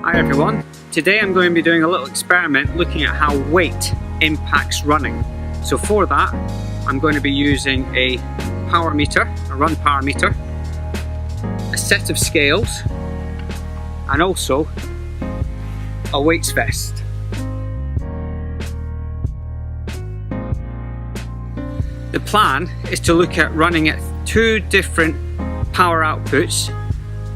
Hi everyone, today I'm going to be doing a little experiment looking at how weight impacts running. So for that I'm going to be using a power meter, a run power meter, a set of scales and also a weights vest. The plan is to look at running at two different power outputs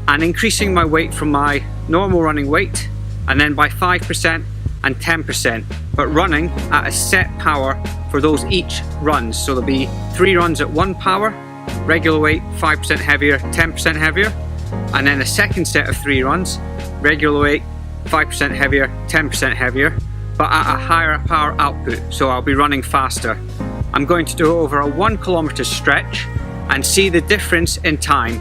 and increasing my weight from my normal running weight and then by 5% and 10%, but running at a set power for those each runs. So there'll be 3 runs at 1 power, regular weight, 5% heavier, 10% heavier, and then a second set of 3 runs, regular weight, 5% heavier, 10% heavier, but at a higher power output, so I'll be running faster. I'm going to do over a 1 kilometer stretch and see the difference in time.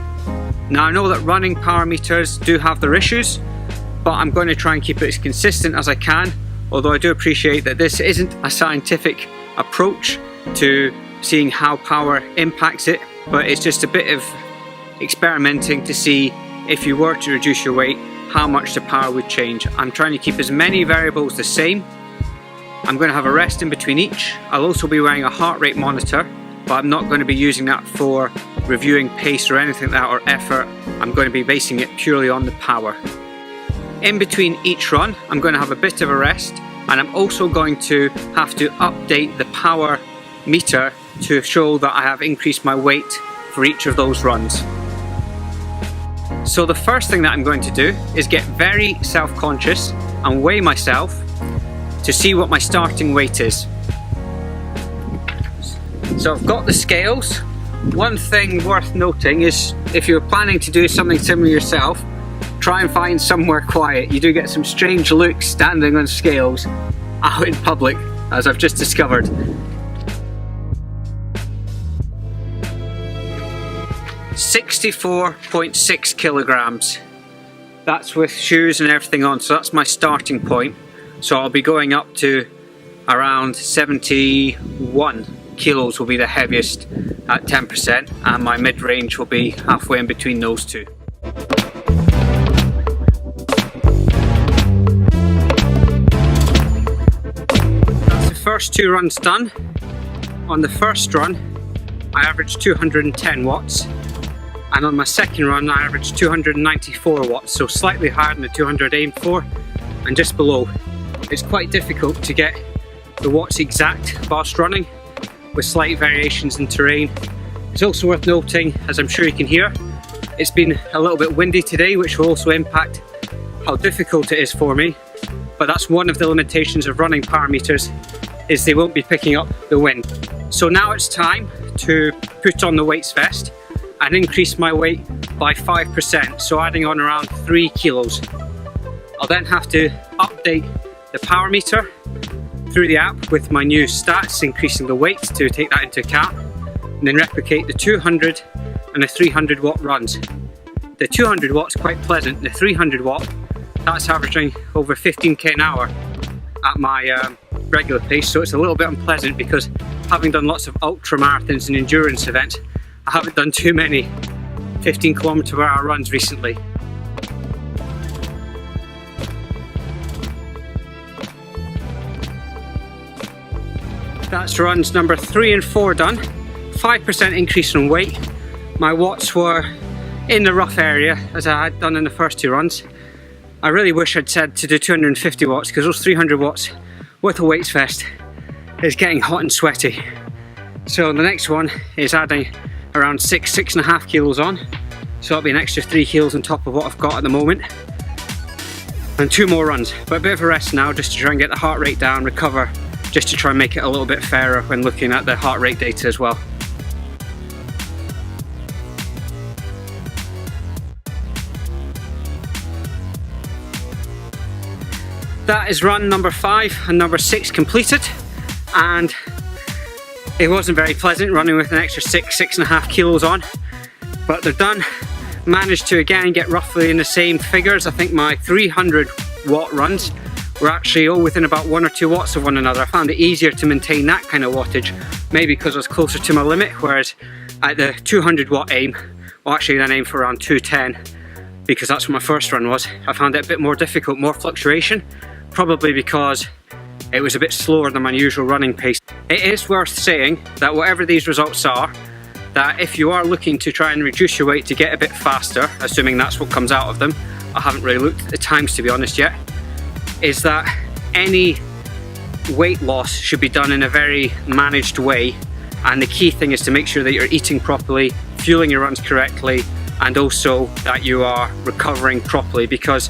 Now I know that running power meters do have their issues, but I'm going to try and keep it as consistent as I can, although I do appreciate that this isn't a scientific approach to seeing how power impacts it, but it's just a bit of experimenting to see if you were to reduce your weight, how much the power would change. I'm trying to keep as many variables the same. I'm going to have a rest in between each. I'll also be wearing a heart rate monitor, but I'm not going to be using that for reviewing pace or anything like that or effort. I'm going to be basing it purely on the power. In between each run, I'm going to have a bit of a rest, and I'm also going to have to update the power meter to show that I have increased my weight for each of those runs. So the first thing that I'm going to do is get very self-conscious and weigh myself to see what my starting weight is. So I've got the scales. One thing worth noting is if you're planning to do something similar yourself, try and find somewhere quiet. You do get some strange looks standing on scales out in public, as I've just discovered. "64.6 kilograms. That's with shoes and everything on, so that's my starting point. So I'll be going up to around 71 kilos will be the heaviest at 10%, and my mid-range will be halfway in between those two. That's the first 2 runs done. On the first run I averaged 210 watts, and on my second run I averaged 294 watts, so slightly higher than the 200 aimed for and just below. It's quite difficult to get the watts exact whilst running, with slight variations in terrain. It's also worth noting, as I'm sure you can hear, it's been a little bit windy today, which will also impact how difficult it is for me, but that's one of the limitations of running power meters, is they won't be picking up the wind. So now it's time to put on the weights vest and increase my weight by 5%, so adding on around 3 kilos. I'll then have to update the power meter through the app with my new stats, increasing the weight to take that into account, and then replicate the 200 and the 300 watt runs. The 200 watt's quite pleasant. The 300 watt, that's averaging over 15k an hour at my regular pace, so it's a little bit unpleasant because having done lots of ultra marathons and endurance events, I haven't done too many 15 km/h runs recently. That's runs number 3 and 4 done. 5% increase in weight. My watts were in the rough area as I had done in the first 2 runs. I really wish I'd said to do 250 watts, because those 300 watts with a weights vest is getting hot and sweaty. So the next one is adding around 6.5 kilos on. So that'll be an extra 3 kilos on top of what I've got at the moment. And 2 more runs, but a bit of a rest now just to try and get the heart rate down, recover, just to try and make it a little bit fairer when looking at the heart rate data as well. That is run number 5 and number 6 completed, and it wasn't very pleasant running with an extra 6.5 kilos on, but they're done. Managed to again get roughly in the same figures. I think my 300 watt runs were actually all within about 1 or 2 watts of one another. I found it easier to maintain that kind of wattage, maybe because I was closer to my limit, whereas at the 200 watt aim, well actually then aim for around 210, because that's what my first run was. I found it a bit more difficult, more fluctuation, probably because it was a bit slower than my usual running pace. It is worth saying that whatever these results are, that if you are looking to try and reduce your weight to get a bit faster, assuming that's what comes out of them, I haven't really looked at the times to be honest yet, is that any weight loss should be done in a very managed way, and the key thing is to make sure that you're eating properly, fueling your runs correctly, and also that you are recovering properly, because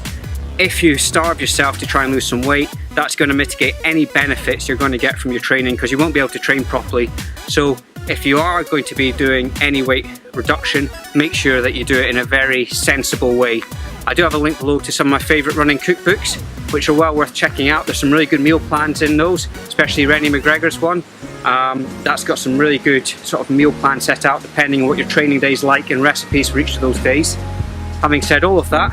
if you starve yourself to try and lose some weight, that's going to mitigate any benefits you're going to get from your training, because you won't be able to train properly. So if you are going to be doing any weight reduction, make sure that you do it in a very sensible way. I do have a link below to some of my favourite running cookbooks, which are well worth checking out. There's some really good meal plans in those, especially Rennie McGregor's one. That's got some really good sort of meal plan set out depending on what your training day's like and recipes for each of those days. Having said all of that,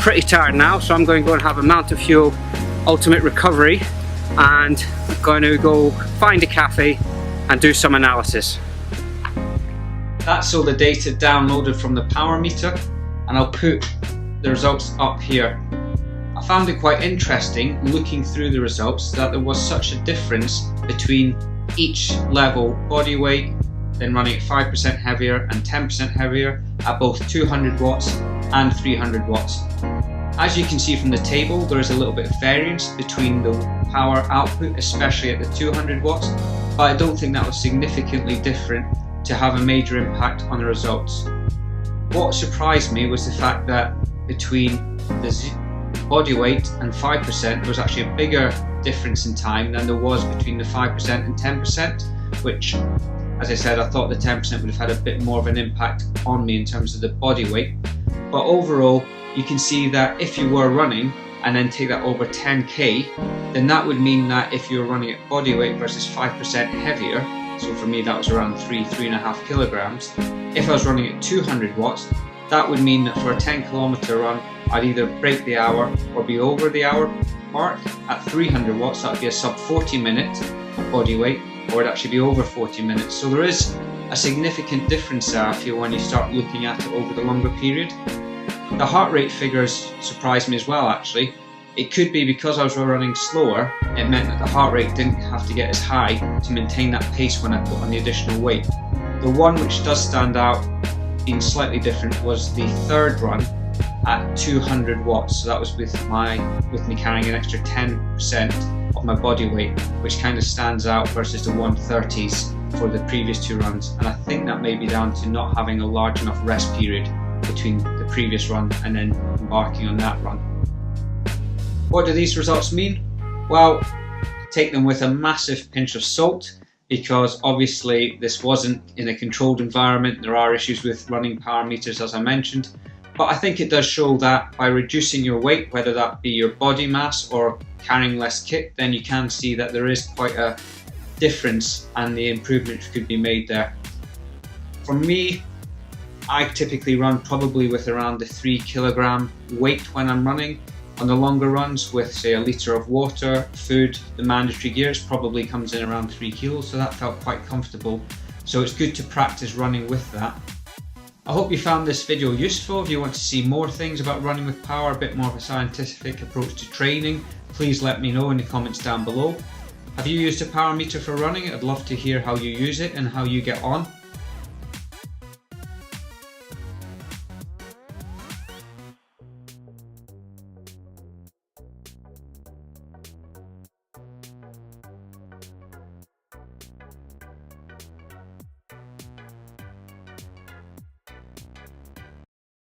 pretty tired now, so I'm going to go and have a Mountain Fuel Ultimate Recovery, and I'm going to go find a cafe and do some analysis. That's all the data downloaded from the power meter, and I'll put the results up here. I found it quite interesting looking through the results that there was such a difference between each level, body weight, then running at 5% heavier and 10% heavier at both 200 watts and 300 watts. As you can see from the table, there is a little bit of variance between the power output, especially at the 200 watts, but I don't think that was significantly different to have a major impact on the results. What surprised me was the fact that between the body weight and 5% there was actually a bigger difference in time than there was between the 5% and 10%, which, as I said, I thought the 10% would have had a bit more of an impact on me in terms of the body weight. But overall, you can see that if you were running and then take that over 10k, then that would mean that if you were running at body weight versus 5% heavier, so for me that was around 3.5 kilograms, if I was running at 200 watts, that would mean that for a 10km run, I'd either break the hour or be over the hour mark. At 300 watts, that would be a sub 40 minute body weight, or it'd actually be over 40 minutes. So there is a significant difference there, I feel, when you start looking at it over the longer period. The heart rate figures surprised me as well, actually. It could be because I was running slower, it meant that the heart rate didn't have to get as high to maintain that pace when I put on the additional weight. The one which does stand out being slightly different was the third run at 200 watts. So that was with me carrying an extra 10% of my body weight, which kind of stands out versus the 130s for the previous two runs. And I think that may be down to not having a large enough rest period between the previous run and then embarking on that run. What do these results mean? Well, take them with a massive pinch of salt, because obviously this wasn't in a controlled environment. There are issues with running power meters, as I mentioned, but I think it does show that by reducing your weight, whether that be your body mass or carrying less kit, then you can see that there is quite a difference and the improvements could be made there. For me, I typically run probably with around the 3 kilogram weight when I'm running. On the longer runs, with say a litre of water, food, the mandatory gears probably comes in around 3 kilos, so that felt quite comfortable. So it's good to practice running with that. I hope you found this video useful. If you want to see more things about running with power, a bit more of a scientific approach to training, please let me know in the comments down below. Have you used a power meter for running? I'd love to hear how you use it and how you get on.